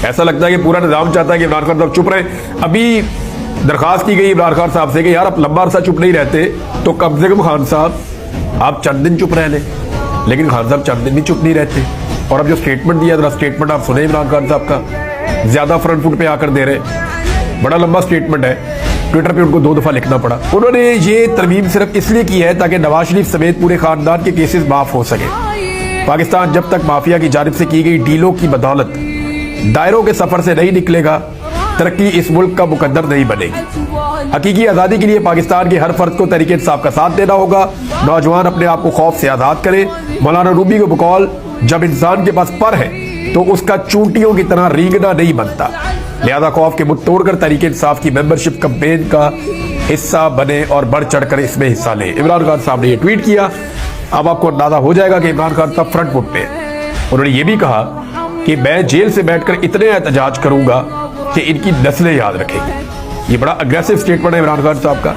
ایسا لگتا ہے کہ پورا نظام چاہتا ہے کہ عمران خان صاحب چپ رہے. ابھی درخواست کی گئی عمران خان صاحب سے کہ یار آپ لمبا عرصہ چپ نہیں رہتے تو کم سے کم خان صاحب آپ چند دن چپ رہ لیں, لیکن خان صاحب چند دن بھی چپ نہیں رہتے. اور اب جو سٹیٹمنٹ دیا, ذرا سٹیٹمنٹ آپ سنیں عمران خان صاحب کا, زیادہ فرنٹ فٹ پہ آ کر دے رہے, بڑا لمبا سٹیٹمنٹ ہے, ٹویٹر پہ ان کو 2 دفعہ لکھنا پڑا. انہوں نے یہ ترمیم صرف اس لیے کی ہے تاکہ نواز شریف سمیت پورے خاندان کے کیسز معاف ہو سکے. پاکستان جب تک مافیا کی جانب سے کی گئی ڈیلوں کی بدولت دائروں کے سفر سے نہیں نکلے گا, ترقی اس ملک کا مقدر نہیں بنے گی. حقیقی آزادی کے لیے پاکستان کے ہر فرد کو تحریک انصاف کا ساتھ دینا ہوگا. نوجوان اپنے آپ کو خوف سے آزاد کرے. مولانا رومی کو بقول, جب انسان کے پاس پر ہے تو اس کا چونٹیوں کی طرح رینگنا نہیں بنتا, لہذا خوف کے مت توڑ کر تحریک انصاف کی ممبرشپ کمپین کا حصہ بنے اور بڑھ چڑھ کر اس میں حصہ لیں. عمران خان صاحب نے یہ ٹویٹ کیا. اب آپ کو اندازہ ہو جائے گا کہ عمران خان صاحب فرنٹ فٹ پہ. انہوں نے یہ بھی کہا کہ میں جیل سے بیٹھ کر اتنے احتجاج کروں گا کہ ان کی نسلیں یاد رکھیں گی. یہ بڑا اگریسو سٹیٹمنٹ ہے عمران خان صاحب کا.